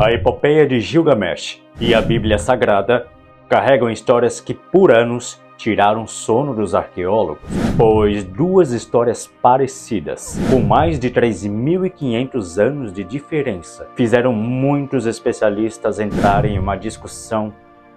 A epopeia de Gilgamesh e a Bíblia Sagrada carregam histórias que por anos tiraram sono dos arqueólogos, pois duas histórias parecidas, com mais de 3.500 anos de diferença, fizeram muitos especialistas entrarem em uma discussão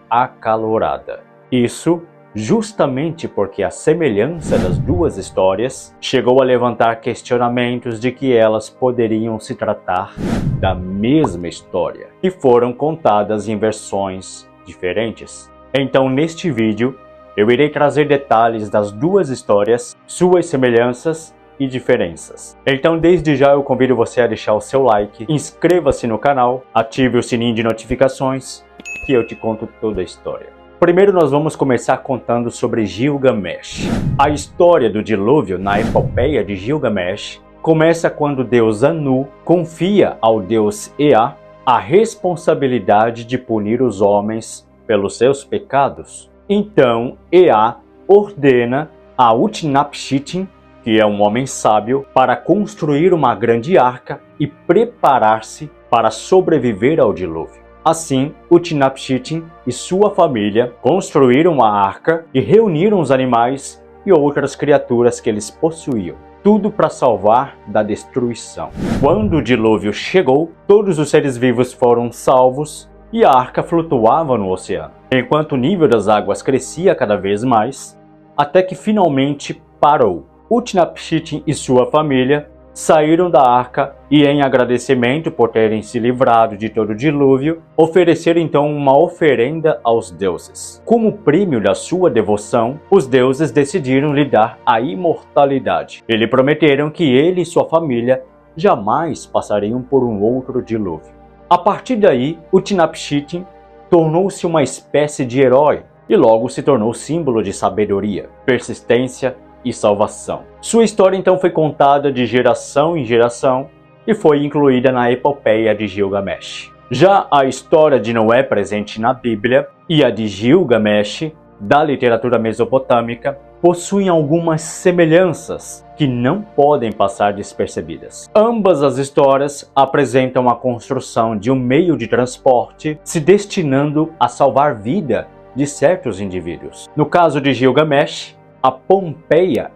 acalorada. Isso justamente porque a semelhança das duas histórias chegou a levantar questionamentos de que elas poderiam se tratar da mesma história, e foram contadas em versões diferentes. Então, neste vídeo, eu irei trazer detalhes das duas histórias, suas semelhanças e diferenças. Então, desde já eu convido você a deixar o seu like, inscreva-se no canal, ative o sininho de notificações, que eu te conto toda a história. Primeiro nós vamos começar contando sobre Gilgamesh. A história do dilúvio na epopeia de Gilgamesh começa quando o deus Anu confia ao deus Ea a responsabilidade de punir os homens pelos seus pecados. Então Ea ordena a Utnapishtim, que é um homem sábio, para construir uma grande arca e preparar-se para sobreviver ao dilúvio. Assim, Utnapishtim e sua família construíram a arca e reuniram os animais e outras criaturas que eles possuíam, tudo para salvar da destruição. Quando o dilúvio chegou, todos os seres vivos foram salvos e a arca flutuava no oceano, enquanto o nível das águas crescia cada vez mais, até que finalmente parou. Utnapishtim e sua família saíram da arca e, em agradecimento por terem se livrado de todo o dilúvio, ofereceram então uma oferenda aos deuses. Como prêmio da sua devoção, os deuses decidiram lhe dar a imortalidade. E lhe prometeram que ele e sua família jamais passariam por um outro dilúvio. A partir daí, Utnapishtim tornou-se uma espécie de herói e logo se tornou símbolo de sabedoria, persistência e salvação. Sua história então foi contada de geração em geração e foi incluída na epopeia de Gilgamesh. Já a história de Noé presente na Bíblia e a de Gilgamesh da literatura mesopotâmica possuem algumas semelhanças que não podem passar despercebidas. Ambas as histórias apresentam a construção de um meio de transporte se destinando a salvar vida de certos indivíduos. No caso de Gilgamesh, a Pompeia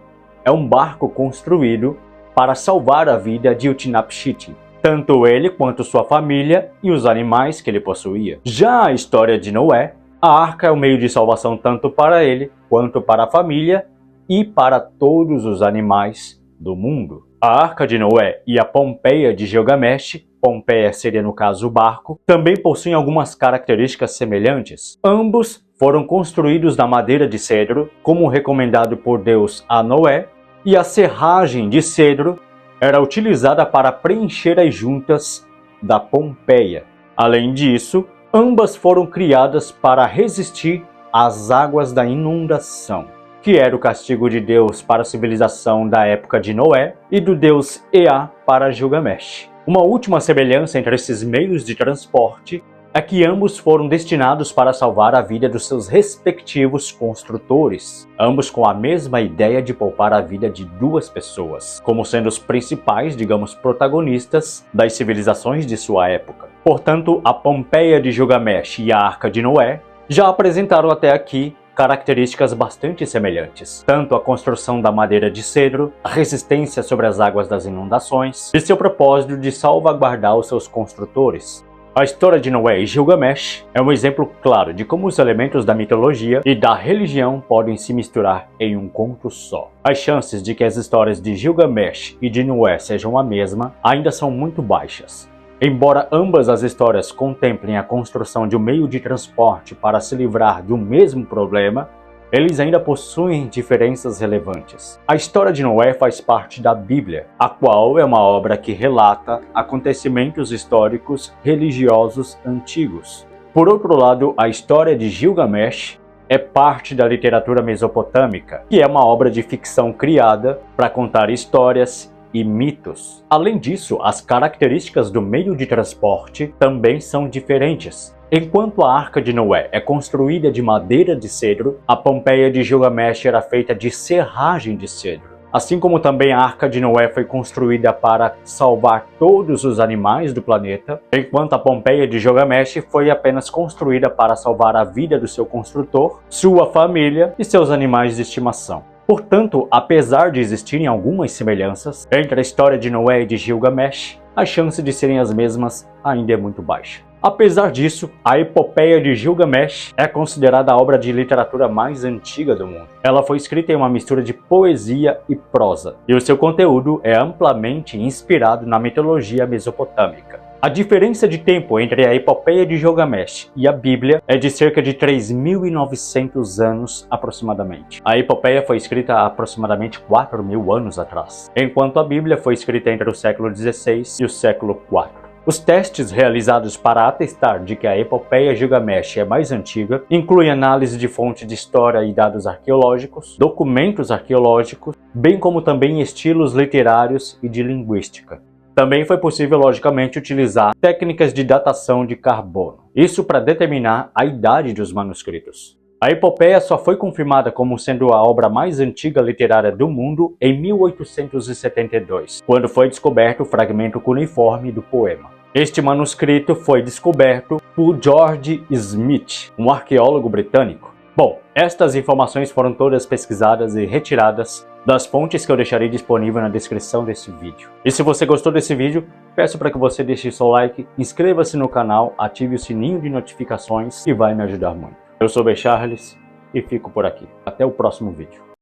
é um barco construído para salvar a vida de Utnapishtim, tanto ele quanto sua família e os animais que ele possuía. Já a história de Noé, a arca é um meio de salvação tanto para ele quanto para a família e para todos os animais do mundo. A arca de Noé e a Pompeia de Gilgamesh, Pompeia seria no caso o barco, também possuem algumas características semelhantes. Ambos foram construídos na madeira de cedro, como recomendado por Deus a Noé, e a serragem de cedro era utilizada para preencher as juntas da Pompeia. Além disso, ambas foram criadas para resistir às águas da inundação, que era o castigo de Deus para a civilização da época de Noé e do deus Ea para Gilgamesh. Uma última semelhança entre esses meios de transporte é que ambos foram destinados para salvar a vida dos seus respectivos construtores, ambos com a mesma ideia de poupar a vida de duas pessoas, como sendo os principais, digamos, protagonistas das civilizações de sua época. Portanto, a Pompeia de Gilgamesh e a Arca de Noé já apresentaram até aqui características bastante semelhantes, tanto a construção da madeira de cedro, a resistência sobre as águas das inundações e seu propósito de salvaguardar os seus construtores. A história de Noé e Gilgamesh é um exemplo claro de como os elementos da mitologia e da religião podem se misturar em um conto só. As chances de que as histórias de Gilgamesh e de Noé sejam a mesma ainda são muito baixas. Embora ambas as histórias contemplem a construção de um meio de transporte para se livrar de um mesmo problema, eles ainda possuem diferenças relevantes. A história de Noé faz parte da Bíblia, a qual é uma obra que relata acontecimentos históricos religiosos antigos. Por outro lado, a história de Gilgamesh é parte da literatura mesopotâmica, que é uma obra de ficção criada para contar histórias e mitos. Além disso, as características do meio de transporte também são diferentes. Enquanto a Arca de Noé é construída de madeira de cedro, a Pompeia de Gilgamesh era feita de serragem de cedro. Assim como também a Arca de Noé foi construída para salvar todos os animais do planeta, enquanto a Pompeia de Gilgamesh foi apenas construída para salvar a vida do seu construtor, sua família e seus animais de estimação. Portanto, apesar de existirem algumas semelhanças entre a história de Noé e de Gilgamesh, a chance de serem as mesmas ainda é muito baixa. Apesar disso, a Epopeia de Gilgamesh é considerada a obra de literatura mais antiga do mundo. Ela foi escrita em uma mistura de poesia e prosa, e o seu conteúdo é amplamente inspirado na mitologia mesopotâmica. A diferença de tempo entre a Epopeia de Gilgamesh e a Bíblia é de cerca de 3.900 anos aproximadamente. A Epopeia foi escrita há aproximadamente 4.000 anos atrás, enquanto a Bíblia foi escrita entre o século XVI e o século IV. Os testes realizados para atestar de que a Epopeia Gilgamesh é mais antiga incluem análise de fontes de história e dados arqueológicos, documentos arqueológicos, bem como também estilos literários e de linguística. Também foi possível, logicamente, utilizar técnicas de datação de carbono, isso para determinar a idade dos manuscritos. A Epopeia só foi confirmada como sendo a obra mais antiga literária do mundo em 1872, quando foi descoberto o fragmento cuneiforme do poema. Este manuscrito foi descoberto por George Smith, um arqueólogo britânico. Bom, estas informações foram todas pesquisadas e retiradas das fontes que eu deixarei disponível na descrição desse vídeo. E se você gostou desse vídeo, peço para que você deixe seu like, inscreva-se no canal, ative o sininho de notificações que vai me ajudar muito. Eu sou B. Charles e fico por aqui. Até o próximo vídeo.